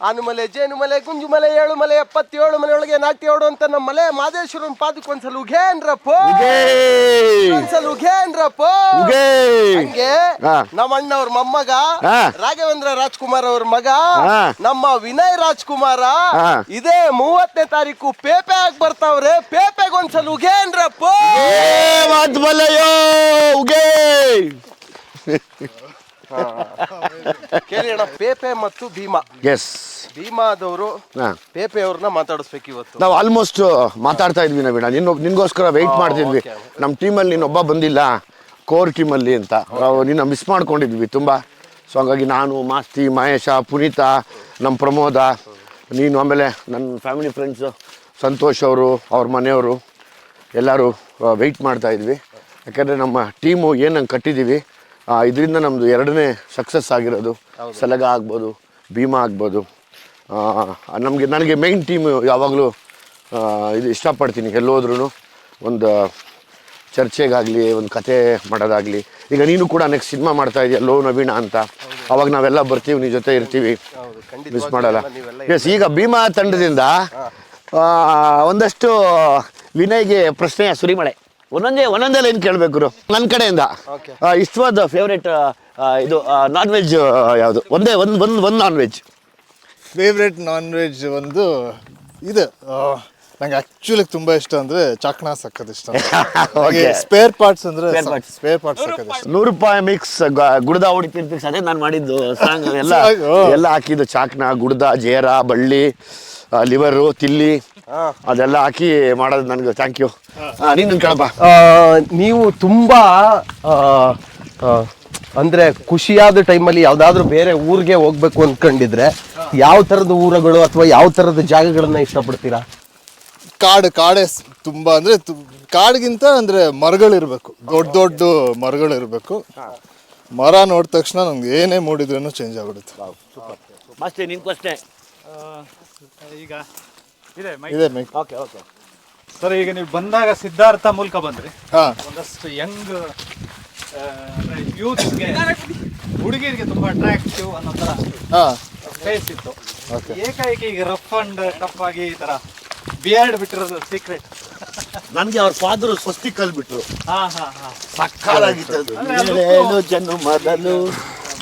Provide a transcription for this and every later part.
ಆನುಮಲೆ ಜೇನುಮಲೆ ಗುಂಜುಮಲೆ ಏಳುಮಲೆ 77 ಮಲೆಯೊಳಗೆ ನಾಟ್ಯೋಡು ಅಂತ ನಮ್ಮ ಮಲೆ ಮಾದೇಶ್ವರನ್ ಪಾದಕ್ಕೆ ಒಂದ್ಸಲ ಉಘೇನ್ರಪ್ಪೋ ಒಂದ್ಸಲ ಉಘೇನ್ರಪ್ಪೋ ಹಂಗೆ ನಮ್ಮ ಅಣ್ಣವ್ರ ಮೊಮ್ಮಗ ರಾಘವೇಂದ್ರ ರಾಜ್ಕುಮಾರ್ ಅವ್ರ ಮಗ ನಮ್ಮ ವಿನಯ್ ರಾಜ್ಕುಮಾರ ಇದೇ 30ನೇ ತಾರೀಕು ಪೇಪೆ ಆಗಿ ಬರ್ತಾವ್ರೆ. ಪೇಪೆಗೆ ಒಂದ್ಸಲ ಉಘೇನ್ರಪ್ಪೋ ಕೇಳಿ ಅಣ್ಣ, ಪೇಪೆ ಮತ್ತು ಭೀಮಾ. ಎಸ್, ಭೀಮಾದವರು ಪೇಪೆ ಅವ್ರನ್ನ ಮಾತಾಡಿಸ್ಬೇಕು ಇವತ್ತು. ನಾವು ಆಲ್ಮೋಸ್ಟ್ ಮಾತಾಡ್ತಾ ಇದ್ವಿ ನವೀಣ, ನಿನ್ಗೋಸ್ಕರ ವೆಯ್ಟ್ ಮಾಡ್ತಿದ್ವಿ. ನಮ್ಮ ಟೀಮಲ್ಲಿ ನೀನೊಬ್ಬ ಬಂದಿಲ್ಲ, ಕೋರ್ ಟೀಮಲ್ಲಿ ಅಂತ ನಿನ್ನ ಮಿಸ್ ಮಾಡ್ಕೊಂಡಿದ್ವಿ ತುಂಬ. ಸೊ ಹಂಗಾಗಿ ನಾನು, ಮಾಸ್ತಿ, ಮಹೇಶ, ಪುನೀತ, ನಮ್ಮ ಪ್ರಮೋದ, ನೀನು, ಆಮೇಲೆ ನನ್ನ ಫ್ಯಾಮಿಲಿ ಫ್ರೆಂಡ್ಸು ಸಂತೋಷ್ ಅವರು, ಅವ್ರ ಮನೆಯವರು ಎಲ್ಲರೂ ವೆಯ್ಟ್ ಮಾಡ್ತಾ ಇದ್ವಿ. ಯಾಕಂದರೆ ನಮ್ಮ ಟೀಮು ಏನಂಗೆ ಕಟ್ಟಿದ್ದೀವಿ, ಇದರಿಂದ ನಮ್ಮದು 2ನೇ ಸಕ್ಸಸ್ ಆಗಿರೋದು. ಸಲಗ ಆಗ್ಬೋದು, ಭೀಮಾ ಆಗ್ಬೋದು. ನನಗೆ ಮೈನ್ ಟೀಮು ಯಾವಾಗಲೂ ಇದು ಇಷ್ಟಪಡ್ತೀನಿ. ಎಲ್ಲೋದ್ರೂ ಒಂದು ಚರ್ಚೆಗಾಗಲಿ, ಒಂದು ಕತೆ ಮಾಡೋದಾಗಲಿ. ಈಗ ನೀನು ಕೂಡ ನೆಕ್ಸ್ಟ್ ಸಿನಿಮಾ ಮಾಡ್ತಾ ಇದೆಯಾ ಲೋ ನವೀಣ ಅಂತ, ಅವಾಗ ನಾವೆಲ್ಲ ಬರ್ತೀವಿ, ನೀ ಜೊತೆ ಇರ್ತೀವಿ, ಮಿಸ್ ಮಾಡಲ್ಲ. ಎಸ್, ಈಗ ಭೀಮಾ ತಂಡದಿಂದ ಒಂದಷ್ಟು ವಿನಯ್ಗೆ ಪ್ರಶ್ನೆಯ ಸುರಿಮಳೆ. ಒಂದೊಂದೇ ಲೈನ್ ಕೇಳಬೇಕು ನನ್ನ ಕಡೆಯಿಂದ. ಇಷ್ಟವಾದ ಫೇವ್ರೇಟ್ ಇದು ನಾನ್ ವೆಜ್ ಯಾವುದು? ಒಂದು non veg favourite non veg ಒಂದು ಇದು ನಂಗೆ ಆ್ಯಕ್ಚುಲಿ ತುಂಬ ಇಷ್ಟ ಅಂದರೆ ಚಾಕ್ನಾ ಸಕ್ಕತ್ ಇಷ್ಟ. ಸ್ಪೇರ್ ಪಾರ್ಟ್ಸ್ ಅಂದರೆ ಸ್ಪೇರ್ ಪಾರ್ಟ್ಸ್ ಸಕ್ಕತ್ ಇಷ್ಟ. 100 ರೂಪಾಯಿ ಮಿಕ್ಸ್ ಗುಡ್ದ ಹೊಡಿತಿರ್ತೀವಿ, ಅದೇ ನಾನು ಮಾಡಿದ್ದು ಸಾಂಗ್. ಎಲ್ಲ ಹಾಕಿದ್ದು ಚಾಕ್ನಾ, ಗುಡ್ದ, ಜೇರ, ಬಳ್ಳಿ, ಲಿವರು, ತಿಲ್ಲಿ ಅದೆಲ್ಲ ಹಾಕಿ ಮಾಡೋದು. ನನಗೆ ಥ್ಯಾಂಕ್ ಯು. ನೀನು ಕೇಳಪ್ಪ. ನೀವು ತುಂಬಾ ಅಂದ್ರೆ ಖುಷಿಯಾದ ಟೈಮಲ್ಲಿ ಯಾವ್ದಾದ್ರು ಬೇರೆ ಊರಿಗೆ ಹೋಗ್ಬೇಕು ಅನ್ಕೊಂಡಿದ್ರೆ ಯಾವ ತರದ ಊರುಗಳು ಅಥವಾ ಯಾವ ತರದ ಜಾಗಗಳನ್ನ ಇಷ್ಟಪಡ್ತೀರಾ? ಕಾಡೇ ತುಂಬಾ ಅಂದ್ರೆ ಕಾಡ್ಗಿಂತ ಅಂದ್ರೆ ಮರಗಳಿರ್ಬೇಕು, ದೊಡ್ಡ ಮರಗಳಿರ್ಬೇಕು. ಮರ ನೋಡಿದ ತಕ್ಷಣ ನಮ್ಗೆ ಏನೇ ಮೂಡಿದ್ರೂ ಚೇಂಜ್ ಆಗ್ಬಿಡುತ್ತೆ. ಈಗ ಇದೆ ಮೈಕ್. ಸರ್, ಈಗ ನೀವು ಬಂದಾಗ ಸಿದ್ಧಾರ್ಥ ಮೂಲಕ ಬಂದ್ರಿ. ಒಂದಷ್ಟು ಯಂಗ್ ಯೂತ್ಗೆ, ಹುಡುಗಿರಿಗೆ ತುಂಬಾ ಅಟ್ರಾಕ್ಟಿವ್ ಅನ್ನೋ ತರ ಫೇಸ್ ಇತ್ತು. ಏಕಾಏಕಿ ಈಗ ರಫ್ ಅಂಡ್ ಟಫ್ ಆಗಿ ಈ ತರ ಬಿಯರ್ಡ್ ಬಿಟ್ಟಿರೋದು ಸೀಕ್ರೆಟ್. ನನಗೆ ಅವ್ರ ಫಾದರ್ ಸ್ವಸ್ತಿ ಕಲ್ಬಿಟ್ರು.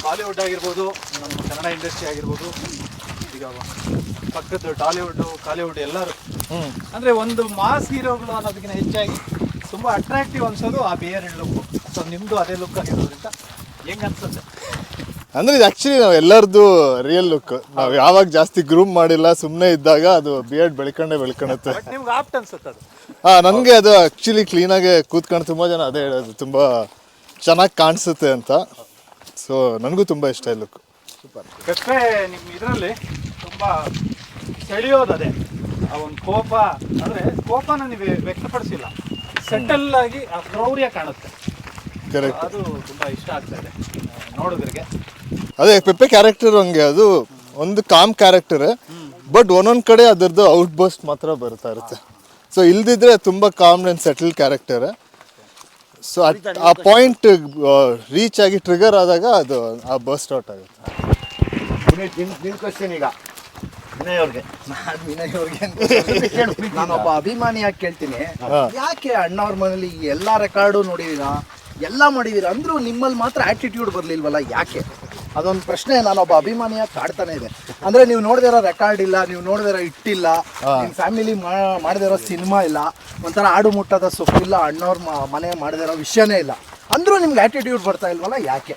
ಬಾಲಿವುಡ್ ಆಗಿರ್ಬೋದು, ನಮ್ಮ ಕನ್ನಡ ಇಂಡಸ್ಟ್ರಿ ಆಗಿರ್ಬೋದು, ಈಗ ಪಕ್ಕದ ಟಾಲಿವುಡ್, ಕಾಲಿವುಡ್ ಎಲ್ಲರೂ ಅಂದ್ರೆ ಒಂದು ಮಾಸ್ ಹೀರೋಗಳು ಅನ್ನೋದಕ್ಕಿಂತ ಹೆಚ್ಚಾಗಿ ತುಂಬಾ ಅಟ್ರಾಕ್ಟಿವ್ ಅನ್ಸೋದು ಆ ಬಿಯರ್ಡ್ ಲುಕ್. ಸೊ ನಿಮ್ದು ಅದೇ ಲುಕ್ ಆಗಿರೋದ್ರಿಂದ ಹೆಂಗ್ ಅನ್ಸುತ್ತೆ? ಅಂದ್ರೆ ಇದು ಆಕ್ಚುಲಿ ನಾವು ಎಲ್ಲರದು ರಿಯಲ್ ಲುಕ್. ನಾವು ಯಾವಾಗ ಜಾಸ್ತಿ ಗ್ರೂಮ್ ಮಾಡಿಲ್ಲ, ಸುಮ್ಮನೆ ಇದ್ದಾಗ ಅದು ಬಿಯರ್ಡ್ ಬೆಳ್ಕೊಂಡುತ್ತೆ. ನಿಮ್ಗೆ ಆಪ್ಟ್ ಅನ್ಸುತ್ತೆ ಅದು? ನನಗೆ ಅದು ಆಕ್ಚುಲಿ ಕ್ಲೀನಾಗಿ ಕೂತ್ಕೊಂಡು ತುಂಬ ಜನ ಅದೇ ಹೇಳೋದು, ತುಂಬ ಚೆನ್ನಾಗಿ ಕಾಣಿಸುತ್ತೆ ಅಂತ. ಸೊ ನನಗೂ ತುಂಬ ಇಷ್ಟ ಈ ಲುಕ್. ಪೆಪ್ಪೆ ನಿಮ್ಮ ಇದರಲ್ಲಿ ತುಂಬಾ ಸೆಳೆಯೋದು ಅದೇ ಆ ಒಂದು ಕೋಪ. ಅಂದ್ರೆ ಕೋಪನ ನೀವು ವ್ಯಕ್ತಪಡಿಸಿಲ್ಲ, ಸೆಟಲ್ ಆಗಿ ಆ ಕ್ರೌರ್ಯ ಕಾಣುತ್ತೆ. ಅದು ತುಂಬಾ ಇಷ್ಟ ಆಗ್ತಾ ಇದೆ ನೋಡೋದ್ರಿಗೆ. ಅದೇ ಪೆಪ್ಪೆ ಕ್ಯಾರೆಕ್ಟರ್ ಹಂಗೆ, ಅದು ಒಂದು ಕಾಮ್ ಕ್ಯಾರೆಕ್ಟರ್, ಬಟ್ ಒಂದೊಂದು ಕಡೆ ಅದರದ್ದು ಔಟ್ ಬರ್ಸ್ಟ್ ಮಾತ್ರ ಬರ್ತಾ ಇರುತ್ತೆ. ಸೊ ಇಲ್ದಿದ್ರೆ ತುಂಬ com and settle character. So ಆ ಪಾಯಿಂಟ್ ರೀಚ್ ಆಗಿ ಟ್ರಿಗರ್ ಆದಾಗ ಅದು ಆ ಬರ್ಸ್ಟ್ ಔಟ್ ಆಗುತ್ತೆ. ಈಗ ನಾನೊಬ್ಬ ಅಭಿಮಾನಿಯಾಗಿ ಕೇಳ್ತೀನಿ, ಯಾಕೆ ಅಣ್ಣವ್ರ ಮನೇಲಿ ಎಲ್ಲಾ ರೆಕಾರ್ಡು ನೋಡಿದೀರಾ, ಎಲ್ಲ ಮಾಡಿದೀರಾ, ಅಂದ್ರೂ ನಿಮ್ಮಲ್ಲಿ ಮಾತ್ರ ಆಟಿಟ್ಯೂಡ್ ಬರ್ಲಿಲ್ವಲ್ಲ, ಯಾಕೆ? ಅದೊಂದು ಪ್ರಶ್ನೆ ನಾನೊಬ್ಬ ಅಭಿಮಾನಿಯಾಗಿ ಕಾಡ್ತಾನೆ ಇದೆ. ಅಂದ್ರೆ ನೀವು ನೋಡಿದಿರೋ ರೆಕಾರ್ಡ್ ಇಲ್ಲ, ನೀವು ನೋಡಿದಿರೋ ಇಟ್ಟಿಲ್ಲ, ನಿಮ್ಮ ಫ್ಯಾಮಿಲಿ ಮಾಡದಿರೋ ಸಿನಿಮಾ ಇಲ್ಲ, ಒಂಥರ ಆಡು ಮುಟ್ಟದ ಸೊಪ್ಪಿಲ್ಲ, ಅಣ್ಣವ್ರ ಮನೆ ಮಾಡದಿರೋ ವಿಷಯನೇ ಇಲ್ಲ, ಅಂದ್ರೂ ನಿಮ್ಗೆ ಆಟಿಟ್ಯೂಡ್ ಬರ್ತಾ ಇಲ್ವಲ್ಲ, ಯಾಕೆ?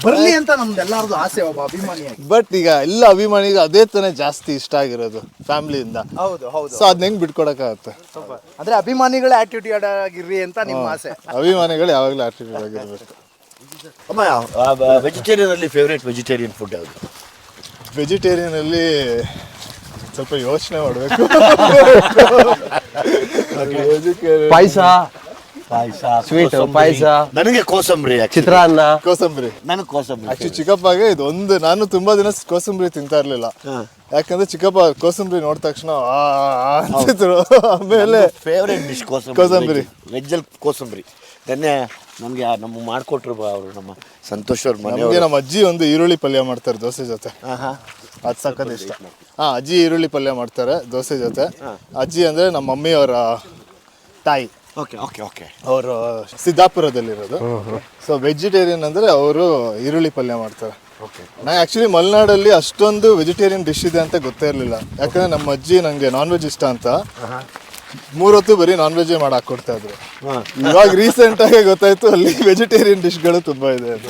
ಬರ್ಲಿ ಅಂತ ನಮ್ದೆಲ್ಲರದು ಆಸೆ ಒಬ್ಬ ಅಭಿಮಾನಿಯಾಗಿ. ಬಟ್ ಈಗ ಎಲ್ಲ ಅಭಿಮಾನಿಗೆ ಅದೇ ತಾನೇ ಜಾಸ್ತಿ ಇಷ್ಟ ಆಗಿರೋದು ಫ್ಯಾಮಿಲಿಯಿಂದ. ಹೌದು. ಸೊ ಅದನ್ನ ಹೆಂಗ್ ಬಿಟ್ಕೊಡಕ್ಕಾಗತ್ತೆ? ಅಂದ್ರೆ ಅಭಿಮಾನಿಗಳೇ ಆಟಿಟ್ಯೂಡ್ ಆಗಿರ್ರಿ ಅಂತ ನಿಮ್ಮ ಆಸೆ. ಅಭಿಮಾನಿಗಳು ಯಾವಾಗಲೂ ಆಟಿಟ್ಯೂಡ್ ಆಗಿರ್ಬೇಕು. ಅಮ್ಮ, ವೆಜಿಟೇರಿಯನ್ ಅಲ್ಲಿ ಫೇವ್ರೇಟ್ ವೆಜಿಟೇರಿಯನ್ ಫುಡ್ ಯಾವುದು? ವೆಜಿಟೇರಿಯನ್ ಅಲ್ಲಿ ಸ್ವಲ್ಪ ಯೋಚನೆ ಮಾಡಬೇಕು. ಪಾಯಸ, ಸ್ವೀಟ್ ಪಾಯಸ, ನನಗೆ ಕೋಸಂಬರಿ, ಚಿತ್ರಾನ್ನ. ಕೋಸಂಬರಿ ನನಗೆ ಕೋಸಂಬರಿ ಆಕ್ಚುಲಿ ಚಿಕ್ಕಪ್ಪಗೆ ಇದು ಒಂದು, ನಾನು ತುಂಬಾ ದಿನ ಕೋಸಂಬರಿ ತಿಂತಾ ಇರ್ಲಿಲ್ಲ. ಯಾಕಂದ್ರೆ ಚಿಕ್ಕಪ್ಪ ಕೋಸಂಬರಿ ನೋಡಿದ ತಕ್ಷಣ ಅಂತಿದ್ರು. ಆಮೇಲೆ ಫೇವ್ರೇಟ್ ಡಿಶ್ ಕೋಸಂಬರಿ, ವೆಜ್ಜಲ್ಲಿ ಕೋಸಂಬರಿ. ನೆನ್ನೆ ನಮಗೆ ನಮ್ಮ ಮಾಡಿಕೊಟ್ರು ಅವರು, ನಮ್ಮ ಸಂತೋಷ್ ಅವ್ರ ಮನೆ. ನಮ್ಮ ಅಜ್ಜಿ ಒಂದು ಈರುಳ್ಳಿ ಪಲ್ಯ ಮಾಡ್ತಾರೆ ದೋಸೆ ಜೊತೆ. ಅದು ಸಖತ್ ಇಷ್ಟ. ಅಜ್ಜಿ ಈರುಳ್ಳಿ ಪಲ್ಯ ಮಾಡ್ತಾರೆ ದೋಸೆ ಜೊತೆ. ಅಜ್ಜಿ ಅಂದರೆ ನಮ್ಮ ಮಮ್ಮಿಯವರ ತಾಯಿ. Okay okay okay. ಅವರು ಸಿದ್ದಾಪುರದಲ್ಲಿರೋದು. ಸೊ ವೆಜಿಟೇರಿಯನ್ ಅಂದರೆ ಅವರು ಈರುಳ್ಳಿ ಪಲ್ಯ ಮಾಡ್ತಾರೆ. ನಾ ಆ್ಯಕ್ಚುಲಿ ಮಲೆನಾಡಲ್ಲಿ ಅಷ್ಟೊಂದು ವೆಜಿಟೇರಿಯನ್ ಡಿಶ್ ಇದೆ ಅಂತ ಗೊತ್ತೇ ಇರಲಿಲ್ಲ. ಯಾಕಂದರೆ ನಮ್ಮ ಅಜ್ಜಿ ನನಗೆ ನಾನ್ ವೆಜ್ ಇಷ್ಟ ಅಂತ 3 ಹೊತ್ತು ಬರೀ ನಾನ್ ವೆಜ್ಜೇ ಮಾಡಿ ಹಾಕ್ಕೊಡ್ತಾ ಇದ್ರು. ಇವಾಗ ರೀಸೆಂಟಾಗಿ ಗೊತ್ತಾಯ್ತು ಅಲ್ಲಿ ವೆಜಿಟೇರಿಯನ್ ಡಿಶ್ಗಳು ತುಂಬ ಇದೆ ಅಂತ.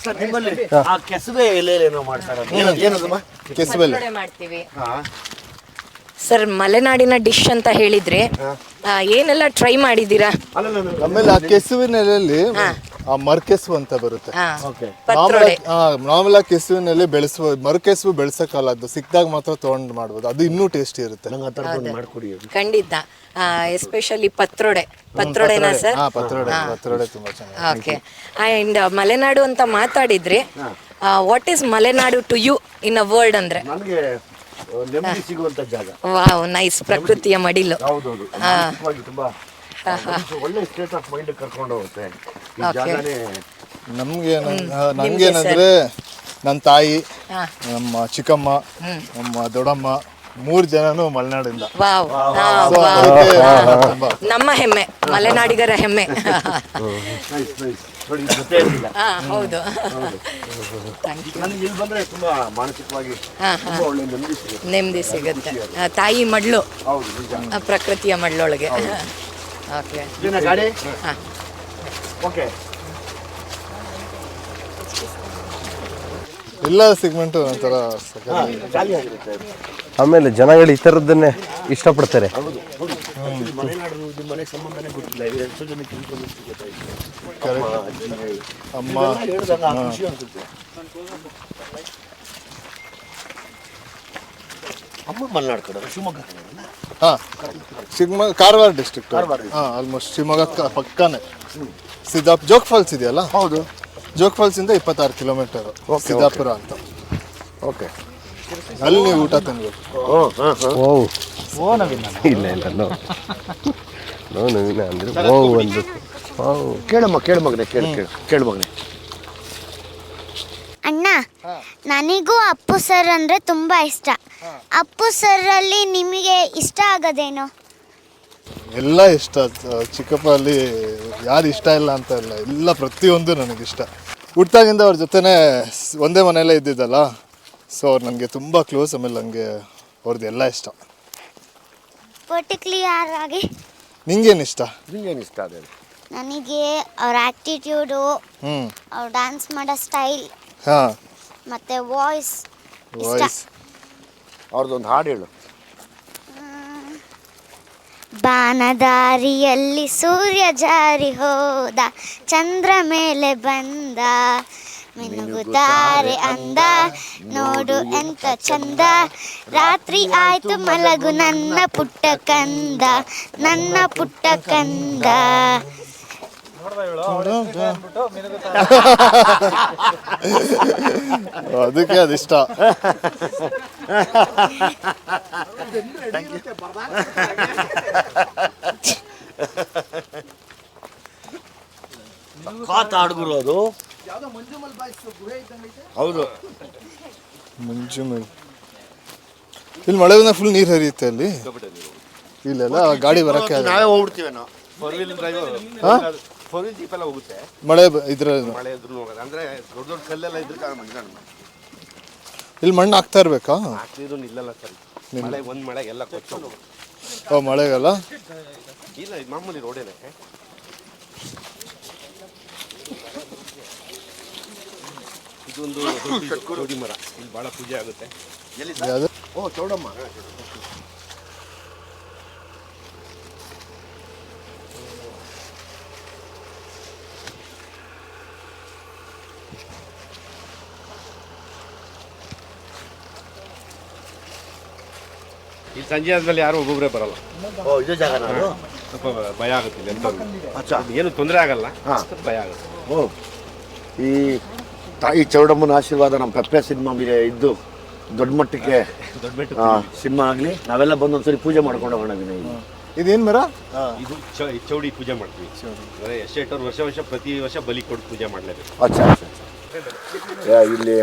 ಸರ್ ನಿಮ್ಮಲ್ಲಿ ಆ ಕೆಸುವೆ ಎಲೆಯಲ್ಲೇನೋ ಮಾಡ್ತಾರೆ, ಏನದಮ್ಮ? ಕೆಸುವೆ ಎಲೆ ಮಾಡ್ತೀವಿ ಸರ್. ಮಲೆನಾಡಿನ ಡಿಶ್ ಅಂತ ಹೇಳಿದ್ರೆ ಏನೆಲ್ಲ ಟ್ರೈ ಮಾಡಿದ್ದೀರಾ? ಆಮೇಲೆ ಆ ಕೆಸುವಿನ ಎಲೆಯಲ್ಲಿ ಆ ಮರ್ಕೆಸು ಅಂತ ಬರುತ್ತೆ. ಪತ್ರೊಡೆ. ನಾರ್ಮಲ್ ಆಗಿ ಕೆಸುವಿನ ಎಲೆ ಬೆಳೆಸುವ ಮರ್ಕೆಸು ಬೆಳೆಸಕ್ಕಲ್ಲ, ಅದು ಸಿಕ್ಕಿದಾಗ ಮಾತ್ರ ತೊಗೊಂಡು ಮಾಡ್ಬೋದು. ಅದು ಇನ್ನೂ ಟೇಸ್ಟಿ ಇರುತ್ತೆ. ಖಂಡಿತ. Especially ಪತ್ರೊಡೆನಾ sir? ಪತ್ರೊಡೆ ತುಂಬಾ ಚೆನ್ನಾಗಿ. ಓಕೆ. ಅಂಡ್ ಮಲೆನಾಡು ಅಂತ ಮಾತಾಡಿದ್ರೆ what is Malenadu to you in a word ಅಂದ್ರೆ? ನನಗೆ ನೆಮ್ಮದಿ ಸಿಗುವಂತ ಜಾಗ. Wow, nice. ಪ್ರಕೃತಿಯ ಮಡಿಲು. ಹೌದೌದು, ತುಂಬಾ ಒಳ್ಳೆ ಸ್ಟೇಟ್ ಆಫ್ ಮೈಂಡ್ ಕರ್ಕೊಂಡು ಹೋಗುತ್ತೆ ಈ ಜಾಗನೇ. ನಮ್ಗೇನಂದ್ರೆ ನನ್ನ ತಾಯಿ, ನಮ್ಮ ಚಿಕ್ಕಮ್ಮ, ನಮ್ಮ ದೊಡ್ಡಮ್ಮ 3 ಜನನು ಮಲೆನಾಡಿಂದ. ವಾವ್, ನಮ್ಮ ಹೆಮ್ಮೆ, ಮಲೆನಾಡಿಗರ ಹೆಮ್ಮೆ. ಹೌದು. ನನಗೆ ಇಲ್ಲಿ ಬಂದ್ರೆ ತುಂಬಾ ಮಾನಸಿಕವಾಗಿ ಒಳ್ಳೆ ನೆಮ್ಮದಿ ಸಿಗುತ್ತೆ. ತಾಯಿ ಮಡ್ಲು, ಪ್ರಕೃತಿಯ ಮಡ್ಲೊಳಗೆ. ಓಕೆ. ಗಾಡಿ ಓಕೆ. ಎಲ್ಲ ಸೆಗ್ಮೆಂಟು ಒಂಥರ ಜಾಲಿಯಾಗಿರುತ್ತೆ. ಆಮೇಲೆ ಜನಗಳು ಈ ಥರದ್ದನ್ನೇ ಇಷ್ಟಪಡ್ತಾರೆ. ಮನೆ ಸಂಬಂಧನೇ ಗೊತ್ತಿಲ್ಲ, ಎಷ್ಟೋ ಜನಕ್ಕೆ ಅಮ್ಮ ಖುಷಿ ಅನ್ಸುತ್ತೆ. ಅಮ್ಮ ಮಲೆನಾಡು ಕಡೆ, ಶಿವಮೊಗ್ಗ ಕಡೆ. ಶಿವಮೊಗ್ಗ, ಕಾರವಾರ ಡಿಸ್ಟ್ರಿಕ್ಟ್. ಆಲ್ಮೋಸ್ಟ್ ಶಿವಮೊಗ್ಗ ಪಕ್ಕನೇ. ಜೋಗ್ ಫಾಲ್ಸ್ ಇದೆಯಲ್ಲ? ಹೌದು. ಜೋಗ್ ಫಾಲ್ಸ್ ಇಂದ 26 ಕಿಲೋಮೀಟರ್ ಸಿದ್ದಾಪುರ ಅಂತ. ಓಕೆ. ಅಲ್ಲಿ ನೀವು ಊಟ ತಿನ್ಬೇಕು. ಇಲ್ಲ ನೋ ನವೀನ ಅಂದ್ರೆ ಒಂದು ಕೇಳು ಮಗನೆ. ಅಣ್ಣ, ನನಗೂ ಅಪ್ಪು ಸರ್ ಅಂದರೆ ತುಂಬ ಇಷ್ಟ. ಅಪ್ಪು ಸರಲ್ಲಿ ನಿಮಗೆ ಇಷ್ಟ ಆಗೋದೇನು? ಎಲ್ಲ ಇಷ್ಟ. ಚಿಕ್ಕಪ್ಪ ಅಲ್ಲಿ ಯಾರು ಇಷ್ಟ ಇಲ್ಲ ಅಂತ ಇಲ್ಲ, ಎಲ್ಲ ಪ್ರತಿಯೊಂದು ನನಗಿಷ್ಟ. ಹುಟ್ಟಾಗಿಂದ ಅವ್ರ ಜೊತೆನೇ ಒಂದೇ ಮನೆಯಲ್ಲೇ ಇದ್ದಿದ್ದಲ್ಲ, ಸೊ ಅವ್ರು ನನಗೆ ತುಂಬ ಕ್ಲೋಸ್. ಆಮೇಲೆ ನನಗೆ ಅವ್ರದ್ದು ಎಲ್ಲ ಇಷ್ಟ. ಪರ್ಟಿಕ್ಯುಲರ್ ಆಗಿ ನಿಂಗೇನು ಇಷ್ಟ? ಅದೇ ನನಗೆ ಅವ್ರ ಆ್ಯಕ್ಟಿಟ್ಯೂಡು, ಅವ್ರು ಡ್ಯಾನ್ಸ್ ಮಾಡೋ ಸ್ಟೈಲ್, ಮತ್ತು ವಾಯ್ಸ್. ಅವ್ರದ್ದೊಂದು ಹಾಡು ಹೇಳು. ಬಾನದಾರಿಯಲ್ಲಿ ಸೂರ್ಯ ಜಾರಿ ಹೋದ, ಚಂದ್ರ ಮೇಲೆ ಬಂದ, ಮಿನುಗುತ್ತಾರೆ ಅಂದ, ನೋಡು ಎಂತ ಚಂದ, ರಾತ್ರಿ ಆಯ್ತು ಮಲಗು ನನ್ನ ಪುಟ್ಟ ಕಂದ, ನನ್ನ ಪುಟ್ಟ ಕಂದ. ಅದಕ್ಕೆ ಅದಿಷ್ಟ. ಕಾತಾಡ್ಗುರು ಅದು. ಹೌದು, ಮುಂಜುಮಲ್. ಇಲ್ಲಿ ಮಳೆ ಬಂದಾಗ ಫುಲ್ ನೀರು ಹರಿಯುತ್ತೆ ಅಲ್ಲಿ. ಇಲ್ಲೆಲ್ಲ ಗಾಡಿ ಬರಕ್ಕೆ ನಾವೇ ಹೋಗ್ಬಿಡ್ತೀವಿ ನಾವು. ಜೀಪ್ ಎಲ್ಲ ಹೋಗುತ್ತೆ. ಮಳೆ ಇದ್ರ ಮಳೆ ಇದ್ರು ಹೋಗೋದು ಅಂದ್ರೆ ದೊಡ್ಡ ದೊಡ್ಡ ಕಲ್ಲೆಲ್ಲ ಇದ್ರೆ ಇಲ್ಲಿ ಮಣ್ಣು ಹಾಕ್ತಾ ಇರ್ಬೇಕಾ? ಹಾಕ್ತಿದ್ರು ನಿಲ್ಲಲ್ಲ ಸರ್. ಮಳೆ ಒಂದ್ ಮಳೆ ಎಲ್ಲ ಕೊಚ್ಚೋದು. ಮಳೆಗಲ್ಲ ಇಲ್ಲ, ಇದು ಮಾಮೂಲಿ ರೋಡೇನೆ. ಇದೊಂದು ಜೋಡಿ ಮರ, ಇಲ್ಲಿ ಬಹಳ ಪೂಜೆ ಆಗುತ್ತೆ. ಓ, ಚೌಡಮ್ಮ. ಈ ಸಂಜೆ ಆದ್ಮೇಲೆ ಯಾರು ಒಬ್ಬೊಬ್ಬರೇ ಬರಲ್ಲ. ಓ, ಇದೇ ಜಾಗ ಸ್ವಲ್ಪ ಭಯ ಆಗುತ್ತೆ ಏನು ತೊಂದರೆ ಆಗಲ್ಲ, ಭಯ ಆಗುತ್ತೆ. ಓ, ಈ ತಾಯಿ ಚೌಡಮ್ಮನ ಆಶೀರ್ವಾದ ನಮ್ಮ ಪೆಪ್ಪೆ ಸಿನಿಮಾ ಮೇಲೆ ಇದ್ದು ದೊಡ್ಡ ಮಟ್ಟಕ್ಕೆ ಸಿನಿಮಾ ಆಗಲಿ. ನಾವೆಲ್ಲ ಬಂದು ಒಂದ್ಸರಿ ಪೂಜೆ ಮಾಡ್ಕೊಂಡು ಹೋಗೋಣ. ಇದೇನು ಮರ? ಇದು ಚೌಡಿ ಪೂಜೆ ಮಾಡ್ತೀವಿ. ಎಷ್ಟೆಟ್ಟವ್ರು ವರ್ಷ ಪ್ರತಿ ವರ್ಷ ಬಲಿ ಕೊಟ್ಟು ಪೂಜೆ ಮಾಡಲೇಬೇಕು. ಅಚ್ಚಾ. ಇಲ್ಲಿ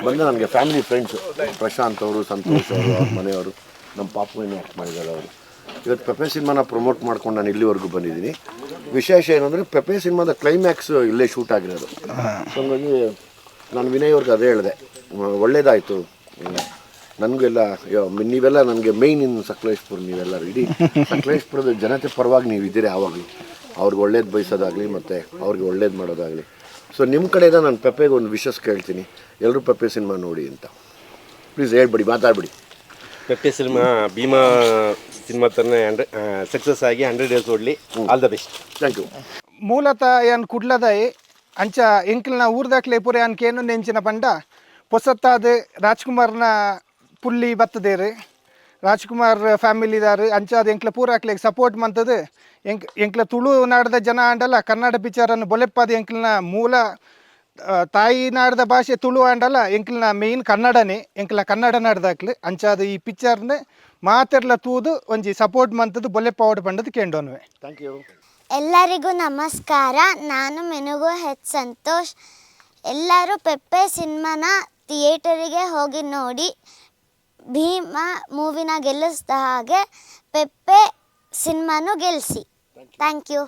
ಬಂದು ನನಗೆ ಫ್ಯಾಮಿಲಿ ಫ್ರೆಂಡ್ಸು ಪ್ರಶಾಂತ್ ಅವರು, ಸಂತೋಷ್ ಅವರು, ಅವ್ರ ಮನೆಯವರು, ನಮ್ಮ ಪಾಪುವನ್ನು ಆ್ಯಕ್ಟ್ ಮಾಡಿದ್ದಾರೆ ಅವರು. ಇವತ್ತು ಪೆಪ್ಪೆ ಸಿನಿಮಾನ ಪ್ರಮೋಟ್ ಮಾಡ್ಕೊಂಡು ನಾನು ಇಲ್ಲಿವರೆಗೂ ಬಂದಿದ್ದೀನಿ. ವಿಶೇಷ ಏನಂದರೆ ಪೆಪ್ಪೆ ಸಿನಿಮಾದ ಕ್ಲೈಮ್ಯಾಕ್ಸ್ ಇಲ್ಲೇ ಶೂಟ್ ಆಗಿರೋದು. ಸೊ ಹಂಗಾಗಿ ನಾನು ವಿನಯ್ ಅವ್ರಿಗೆ ಅದೇ ಹೇಳಿದೆ, ಒಳ್ಳೇದಾಯಿತು ನನಗೆಲ್ಲ. ನೀವೆಲ್ಲ ನನಗೆ ಮೇಯ್ನ್ ಇನ್ ಸಕಲೇಶ್ಪುರ, ನೀವೆಲ್ಲ ಇಡೀ ಸಕಲೇಶ್ಪುರದ ಜನತೆ ಪರವಾಗಿ ನೀವು ಇದ್ದೀರಿ ಯಾವಾಗಲೂ. ಅವ್ರಿಗೆ ಒಳ್ಳೇದು ಬಯಸೋದಾಗಲಿ ಮತ್ತು ಅವ್ರಿಗೆ ಒಳ್ಳೇದು ಮಾಡೋದಾಗಲಿ. ಸೊ ನಿಮ್ಮ ಕಡೆಯಿಂದ ನಾನು ಪೆಪ್ಪೆಗೆ ಒಂದು ವಿಶಸ್ ಕೇಳ್ತೀನಿ, ಎಲ್ಲರೂ ಪೆಪ್ಪೆ ಸಿನಿಮಾ ನೋಡಿ ಅಂತ. ಪ್ಲೀಸ್ ಹೇಳ್ಬಿಡಿ, ಮಾತಾಡ್ಬಿಡಿ. ಪೆಪ್ಪೆ ಸಿನಿಮಾ ಭೀಮಾ ಸಿನಿಮಾ ಥರನೇ ಸಕ್ಸಸ್ ಆಗಿ 100 days ಓಡಲಿ. All the best. Thank you. ಮೂಲತಃ ಏನು ಕುಡ್ಲದಾಯಿ ಅಂಚ ಎಂಕ್ಲನ ಊರ್ದಾಕ್ಲೆ ಪೂರೆ ಅನ್ಕೇನು ನೆಂಚಿನ ಪಂಡ ಪೊಸತ್ತಾದ ರಾಜ್ಕುಮಾರ್ನ ಪುಲ್ಲಿ ಬತ್ತದೇರು. ರಾಜ್ಕುಮಾರ್ ಫ್ಯಾಮಿಲಿದಾರು ಅಂಚಾದ ಎಂಕ್ಲ ಪೂರಾಕ್ಲಿಗೆ ಸಪೋರ್ಟ್ ಮಂತದು. ಎಂಕ್ಲ ತುಳು ನಾಡದ ಜನ ಆಂಡಲ್ಲ ಕನ್ನಡ ಪಿಕ್ಚರನ್ನು ಬೊಲೆಪ್ಪಾದ ಎಂಕ್ಲನ ಮೂಲ ತಾಯಿ ನಾಡದ ಭಾಷೆ ತುಳು ಆಂಡಲ್ಲ ಎಂಕ್ಲನ ಮೇಯ್ನ್ ಕನ್ನಡನೇ. ಎಂಕ್ಲ ಕನ್ನಡ ನಾಡ್ದಾಕ್ಲು ಅಂಚಾದ ಈ ಪಿಕ್ಚರ್ನ ಮಾತೆರ್ಲ ತೂದು ಒಂಜಿ ಸಪೋರ್ಟ್ ಮಂತದ್ದು ಬೊಲೆಪ್ಪಾವಡ್ ಪಂಡದು ಕೇಂಡೋನ್ವೆ. Thank you. ಎಲ್ಲರಿಗೂ ನಮಸ್ಕಾರ. ನಾನು ಮೆನುಗು ಸಂತೋಷ್. ಎಲ್ಲರೂ ಪೆಪ್ಪೆ ಸಿನಿಮಾನ ಥಿಯೇಟರಿಗೆ ಹೋಗಿ ನೋಡಿ. ಭೀಮಾ ಮೂವಿನ ಗೆಲ್ಲಿಸಿದ ಹಾಗೆ ಪೆಪ್ಪೆ ಸಿನಿಮಾನು ಗೆಲ್ಲಿಸಿ. Thank you.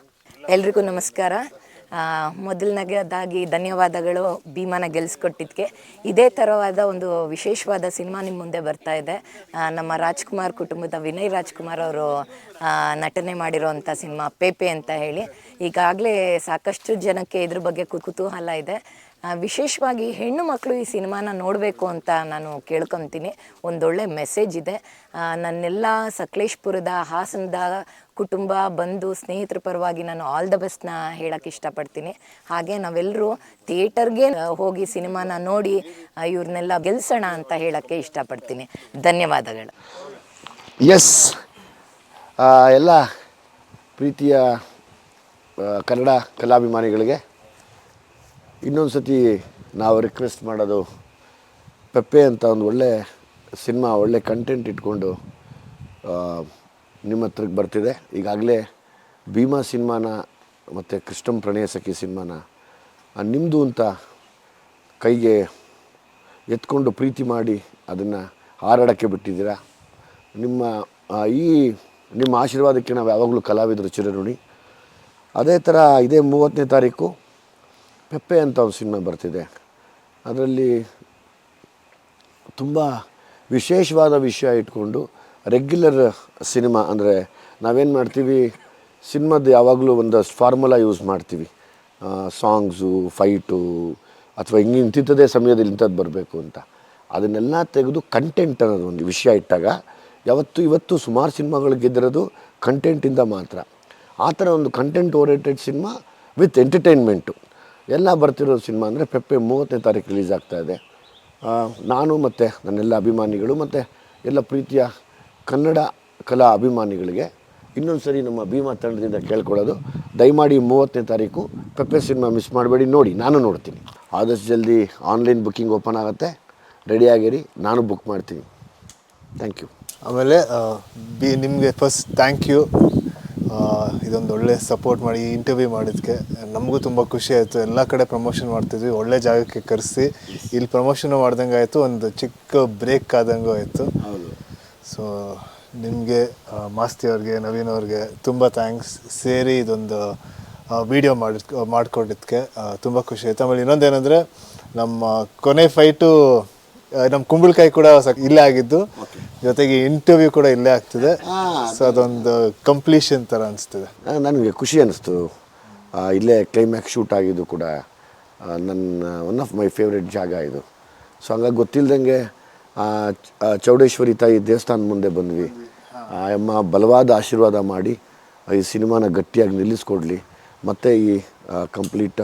ಎಲ್ರಿಗೂ ನಮಸ್ಕಾರ. ಮೊದಲನೇದಾಗಿ ಧನ್ಯವಾದಗಳು ಭೀಮಾನ ಗೆಲ್ಲಿಸ್ಕೊಟ್ಟಿದ್ದಕ್ಕೆ. ಇದೇ ಥರವಾದ ಒಂದು ವಿಶೇಷವಾದ ಸಿನಿಮಾ ನಿಮ್ಮ ಮುಂದೆ ಬರ್ತಾ ಇದೆ. ನಮ್ಮ ರಾಜ್ಕುಮಾರ್ ಕುಟುಂಬದ ವಿನಯ್ ರಾಜ್ಕುಮಾರ್ ಅವರು ನಟನೆ ಮಾಡಿರೋವಂಥ ಸಿನಿಮಾ ಪೇಪೆ ಅಂತ ಹೇಳಿ. ಈಗಾಗಲೇ ಸಾಕಷ್ಟು ಜನಕ್ಕೆ ಇದ್ರ ಬಗ್ಗೆ ಕುತೂಹಲ ಇದೆ. ವಿಶೇಷವಾಗಿ ಹೆಣ್ಣು ಮಕ್ಕಳು ಈ ಸಿನಿಮಾನ ನೋಡಬೇಕು ಅಂತ ನಾನು ಕೇಳ್ಕೊತೀನಿ. ಒಂದೊಳ್ಳೆ ಮೆಸೇಜ್ ಇದೆ. ನನ್ನೆಲ್ಲ ಸಕಲೇಶ್ಪುರದ ಹಾಸನದ ಕುಟುಂಬ ಬಂಧು ಸ್ನೇಹಿತರ ಪರವಾಗಿ ನಾನು ಆಲ್ ದ ಬೆಸ್ಟ್ನ ಹೇಳೋಕ್ಕೆ ಇಷ್ಟಪಡ್ತೀನಿ. ಹಾಗೆ ನಾವೆಲ್ಲರೂ ಥಿಯೇಟರ್ಗೆ ಹೋಗಿ ಸಿನಿಮಾನ ನೋಡಿ ಇವ್ರನ್ನೆಲ್ಲ ಗೆಲ್ಸೋಣ ಅಂತ ಹೇಳೋಕ್ಕೆ ಇಷ್ಟಪಡ್ತೀನಿ. ಧನ್ಯವಾದಗಳು. ಎಸ್, ಎಲ್ಲ ಪ್ರೀತಿಯ ಕನ್ನಡ ಕಲಾಭಿಮಾನಿಗಳಿಗೆ ಇನ್ನೊಂದು ಸತಿ ನಾವು ರಿಕ್ವೆಸ್ಟ್ ಮಾಡೋದು, ಪೆಪ್ಪೆ ಅಂತ ಒಂದು ಒಳ್ಳೆ ಸಿನಿಮಾ, ಒಳ್ಳೆ ಕಂಟೆಂಟ್ ಇಟ್ಕೊಂಡು ನಿಮ್ಮ ಹತ್ರಕ್ಕೆ ಬರ್ತಿದೆ. ಈಗಾಗಲೇ ಭೀಮಾ ಸಿನಿಮಾನ ಮತ್ತು ಕೃಷ್ಣಂ ಪ್ರಣಯ ಸಖಿ ಸಿನಿಮಾನ ನಿಮ್ಮದು ಅಂತ ಕೈಗೆ ಎತ್ಕೊಂಡು ಪ್ರೀತಿ ಮಾಡಿ ಅದನ್ನು ಹಾರಾಡೋಕ್ಕೆ ಬಿಟ್ಟಿದ್ದೀರಾ. ನಿಮ್ಮ ಆಶೀರ್ವಾದಕ್ಕೆ ನಾವು ಯಾವಾಗಲೂ ಕಲಾವಿದರು ಚಿರಋಣಿ. ಅದೇ ಥರ ಇದೇ 30ನೇ ತಾರೀಕು ಪೆಪ್ಪೆ ಅಂತ ಒಂದು ಸಿನಿಮಾ ಬರ್ತಿದೆ. ಅದರಲ್ಲಿ ತುಂಬ ವಿಶೇಷವಾದ ವಿಷಯ ಇಟ್ಕೊಂಡು ರೆಗ್ಯುಲರ್ ಸಿನಿಮಾ ಅಂದರೆ ನಾವೇನು ಮಾಡ್ತೀವಿ, ಸಿನಿಮಾದ ಯಾವಾಗಲೂ ಒಂದಷ್ಟು ಫಾರ್ಮುಲಾ ಯೂಸ್ ಮಾಡ್ತೀವಿ. ಸಾಂಗ್ಸು, ಫೈಟು ಅಥವಾ ಇಂಥದ್ದೇ ಸಮಯದಲ್ಲಿ ಇಂಥದ್ದು ಬರಬೇಕು ಅಂತ. ಅದನ್ನೆಲ್ಲ ತೆಗೆದು ಕಂಟೆಂಟ್ ಅನ್ನೋದು ಒಂದು ವಿಷಯ ಇಟ್ಟಾಗ ಇವತ್ತು ಸುಮಾರು ಸಿನಿಮಾಗಳು ಗೆದ್ದಿರೋದು ಕಂಟೆಂಟಿಂದ ಮಾತ್ರ. ಆ ಥರ ಒಂದು content oriented cinema with entertainment ಎಲ್ಲ ಬರ್ತಿರೋ ಸಿನಿಮಾ ಅಂದರೆ ಪೆಪ್ಪೆ 30ನೇ ತಾರೀಕು ರಿಲೀಸ್ ಆಗ್ತಾಯಿದೆ. ನಾನು ಮತ್ತು ನನ್ನೆಲ್ಲ ಅಭಿಮಾನಿಗಳು ಮತ್ತು ಎಲ್ಲ ಪ್ರೀತಿಯ ಕನ್ನಡ ಕಲಾ ಅಭಿಮಾನಿಗಳಿಗೆ ಇನ್ನೊಂದು ಸರಿ ನಮ್ಮ ಭೀಮಾ ತಂಡದಿಂದ ಕೇಳ್ಕೊಳ್ಳೋದು, ದಯಮಾಡಿ 30ನೇ ತಾರೀಕು ಪೆಪ್ಪೆ ಸಿನಿಮಾ ಮಿಸ್ ಮಾಡಬೇಡಿ, ನೋಡಿ. ನಾನು ನೋಡ್ತೀನಿ. ಆದಷ್ಟು ಜಲ್ದಿ ಆನ್ಲೈನ್ ಬುಕ್ಕಿಂಗ್ ಓಪನ್ ಆಗುತ್ತೆ, ರೆಡಿಯಾಗಿರಿ, ನಾನು ಬುಕ್ ಮಾಡ್ತೀನಿ. Thank you. ಆಮೇಲೆ ನಿಮಗೆ ಫಸ್ಟ್ ಥ್ಯಾಂಕ್ ಯು. ಇದೊಂದು ಒಳ್ಳೆ ಸಪೋರ್ಟ್ ಮಾಡಿ ಈ ಇಂಟರ್ವ್ಯೂ ಮಾಡಿದ್ದಕ್ಕೆ ನಮಗೂ ತುಂಬ ಖುಷಿ ಆಯಿತು. ಎಲ್ಲ ಕಡೆ ಪ್ರಮೋಷನ್ ಮಾಡ್ತಿದ್ವಿ, ಒಳ್ಳೆ ಜಾಗಕ್ಕೆ ಕರೆಸಿ ಇಲ್ಲಿ ಪ್ರಮೋಷನ್ ಮಾಡ್ದಂಗೆ ಆಯಿತು, ಒಂದು ಚಿಕ್ಕ ಬ್ರೇಕ್ ಆದಂಗೂ ಆಯಿತು. ಸೊ ನಿಮಗೆ ಮಾಸ್ತಿ ಅವ್ರಿಗೆ, ನವೀನ್ ಅವ್ರಿಗೆ ತುಂಬ ಥ್ಯಾಂಕ್ಸ್. ಸೇರಿ ಇದೊಂದು ವಿಡಿಯೋ ಮಾಡಿಕೊಟ್ಟಿದ್ದಕ್ಕೆ ತುಂಬ ಖುಷಿ ಆಯಿತು. ಆಮೇಲೆ ಇನ್ನೊಂದೇನೆಂದರೆ ನಮ್ಮ ಕೊನೆ ಫೈಟು ನಮ್ಮ ಕುಂಬಳಕಾಯಿ ಕೂಡ ಇಲ್ಲೇ ಆಗಿದ್ದು, ಜೊತೆಗೆ ಇಂಟರ್ವ್ಯೂ ಕೂಡ ಇಲ್ಲೇ ಆಗ್ತಿದೆ. ಸೊ ಅದೊಂದು ಕಂಪ್ಲೀಷನ್ ಥರ ಅನಿಸ್ತಿದೆ. ನನಗೆ ಖುಷಿ ಅನ್ನಿಸ್ತು. ಇಲ್ಲೇ ಕ್ಲೈಮ್ಯಾಕ್ಸ್ ಶೂಟ್ ಆಗಿದ್ದು ಕೂಡ ನನ್ನ ಒನ್ ಆಫ್ ಮೈ ಫೇವ್ರೆಟ್ ಜಾಗ ಇದು. ಸೊ ಹಂಗಾಗಿ ಗೊತ್ತಿಲ್ಲದಂಗೆ ಚೌಡೇಶ್ವರಿ ತಾಯಿ ದೇವಸ್ಥಾನದ ಮುಂದೆ ಬಂದ್ವಿ. ಅಮ್ಮ ಬಲವಾದ ಆಶೀರ್ವಾದ ಮಾಡಿ ಈ ಸಿನಿಮಾನ ಗಟ್ಟಿಯಾಗಿ ನಿಲ್ಲಿಸ್ಕೊಡ್ಲಿ. ಮತ್ತು ಈ ಕಂಪ್ಲೀಟ್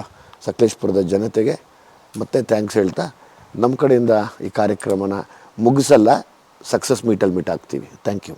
ಸಕಲೇಶ್ಪುರದ ಜನತೆಗೆ ಮತ್ತೆ ಥ್ಯಾಂಕ್ಸ್ ಹೇಳ್ತಾ ನಮ್ಮ ಕಡೆಯಿಂದ ಈ ಕಾರ್ಯಕ್ರಮನ ಮುಗಿಸಲ್ಲ, ಸಕ್ಸಸ್ ಮೀಟಲ್ಲಿ ಮೀಟ್ ಆಗ್ತೀವಿ. Thank you.